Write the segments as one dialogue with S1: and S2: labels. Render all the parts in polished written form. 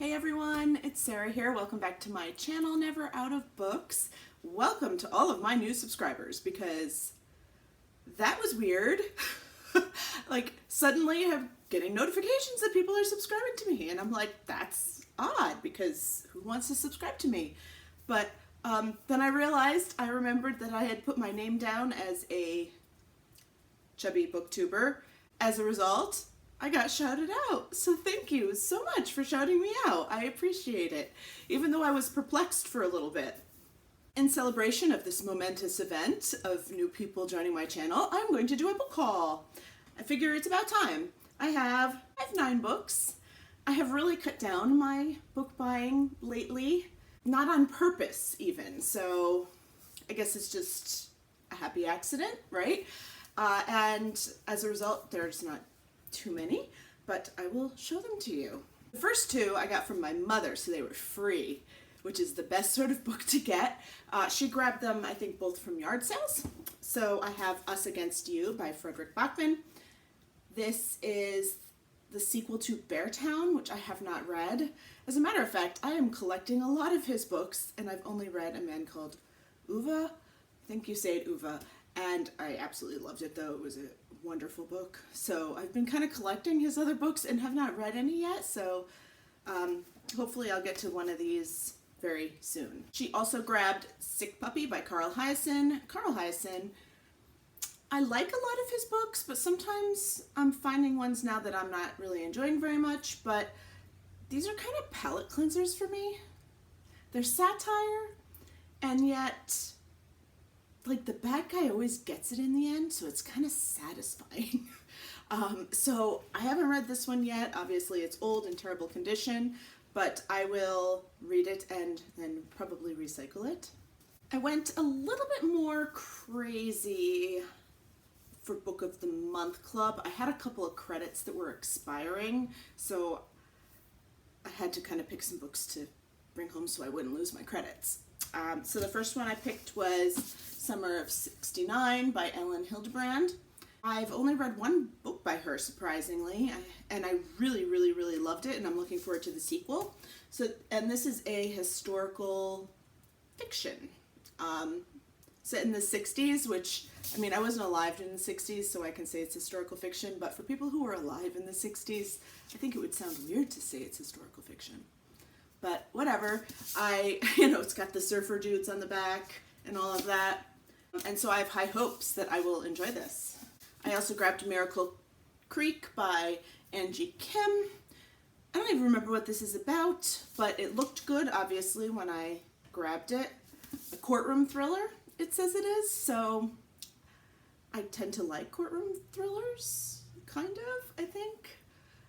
S1: Hey everyone, it's Sarah here. Welcome back to my channel, Never Out of Books. Welcome to all of my new subscribers because that was weird. Like suddenly I'm getting notifications that people are subscribing to me and I'm like, that's odd because who wants to subscribe to me? But then I remembered that I had put my name down as a chubby booktuber. As a result, I got shouted out. So thank you so much for shouting me out. I appreciate it, even though I was perplexed for a little bit. In celebration of this momentous event of new people joining my channel, I'm going to do a book haul. I figure it's about time. I have 9 books. I have really cut down my book buying lately, not on purpose even. So I guess it's just a happy accident, right? And as a result, there's not too many, but I will show them to you. The first 2 I got from my mother, so they were free, which is the best sort of book to get. She grabbed them, I think, both from yard sales. So I have Us Against You by Frederick Bachman. This is the sequel to Beartown, which I have not read. As a matter of fact, I am collecting a lot of his books, and I've only read A Man Called Uva. I think you say it Uva. And I absolutely loved it, though. It was a wonderful book. So I've been kind of collecting his other books and have not read any yet. So hopefully I'll get to one of these very soon. She also grabbed Sick Puppy by Carl Hiaasen. Carl Hiaasen, I like a lot of his books, but sometimes I'm finding ones now that I'm not really enjoying very much. But these are kind of palate cleansers for me. They're satire, and yet like the bad guy always gets it in the end, so it's kind of satisfying. So I haven't read this one yet. Obviously it's old and terrible condition, but I will read it and then probably recycle it. I went a little bit more crazy for Book of the Month Club. I had a couple of credits that were expiring, so I had to kind of pick some books to bring home so I wouldn't lose my credits. So the first one I picked was Summer of '69 by Ellen Hildebrand. I've only read one book by her, surprisingly, and I really, really, really loved it, and I'm looking forward to the sequel. And this is a historical fiction set in the 60s, which, I mean, I wasn't alive in the 60s, so I can say it's historical fiction, but for people who were alive in the 60s, I think it would sound weird to say it's historical fiction. But whatever, it's got the surfer dudes on the back and all of that. And so I have high hopes that I will enjoy this. I also grabbed Miracle Creek by Angie Kim. I don't even remember what this is about, but it looked good, obviously, when I grabbed it. A courtroom thriller, it says it is, so I tend to like courtroom thrillers, kind of, I think.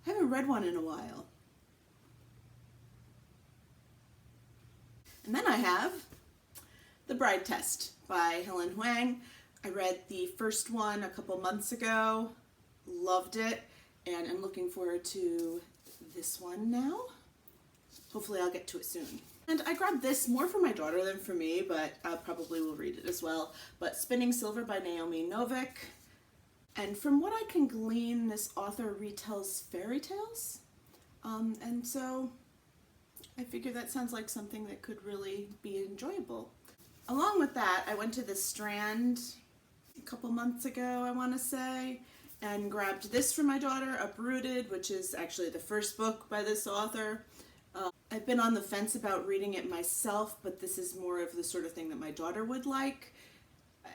S1: I haven't read one in a while. And then I have The Bride Test by Helen Huang. I read the first one a couple months ago, loved it, and I'm looking forward to this one now. Hopefully I'll get to it soon. And I grabbed this more for my daughter than for me, but I probably will read it as well. But Spinning Silver by Naomi Novik. And from what I can glean, this author retells fairy tales. And so I figure that sounds like something that could really be enjoyable. Along with that, I went to the Strand a couple months ago, I want to say, and grabbed this for my daughter, Uprooted, which is actually the first book by this author. I've been on the fence about reading it myself, but this is more of the sort of thing that my daughter would like,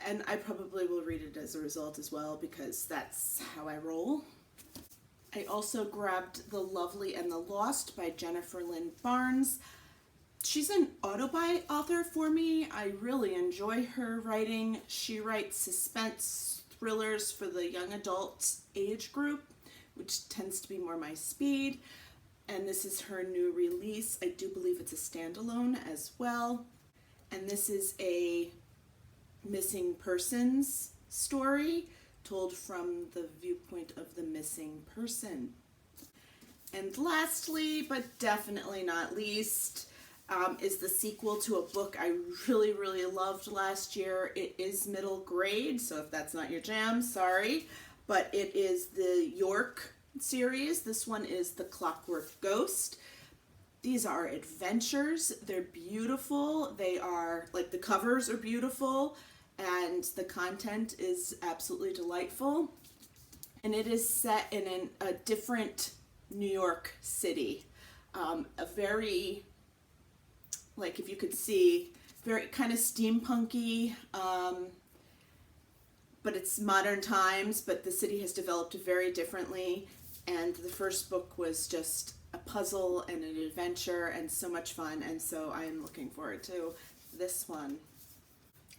S1: and I probably will read it as a result as well, because that's how I roll. I also grabbed The Lovely and the Lost by Jennifer Lynn Barnes. She's an auto-buy author for me. I really enjoy her writing. She writes suspense thrillers for the young adult age group, which tends to be more my speed. And this is her new release. I do believe it's a standalone as well. And this is a missing persons story told from the viewpoint of the missing person. And lastly, but definitely not least, is the sequel to a book I really, really loved last year. It is middle grade, so if that's not your jam, sorry. But it is the York series. This one is The Clockwork Ghost. These are adventures. They're beautiful. They are, like, the covers are beautiful, and the content is absolutely delightful. And it is set in a different New York City. A very, like, if you could see, very kind of steampunky, but it's modern times, but the city has developed very differently. And the first book was just a puzzle and an adventure and so much fun, and so I am looking forward to this one.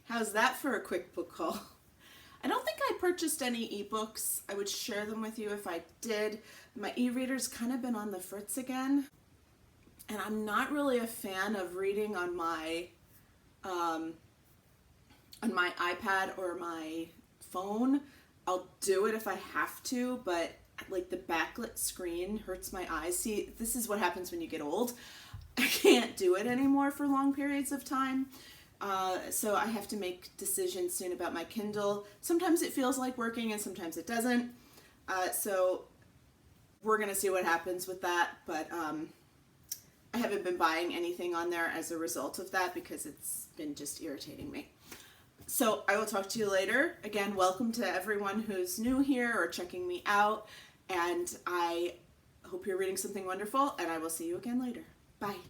S1: How's that for a quick book haul? I don't think I purchased any ebooks. I would share them with you if I did. My e-reader's kind of been on the fritz again, and I'm not really a fan of reading on my iPad or my phone. I'll do it if I have to, but like the backlit screen hurts my eyes. See, this is what happens when you get old. I can't do it anymore for long periods of time. So I have to make decisions soon about my Kindle. Sometimes it feels like working and sometimes it doesn't. So we're going to see what happens with that. But I haven't been buying anything on there as a result of that because it's been just irritating me. So I will talk to you later. Again, welcome to everyone who's new here or checking me out. And I hope you're reading something wonderful, and I will see you again later. Bye.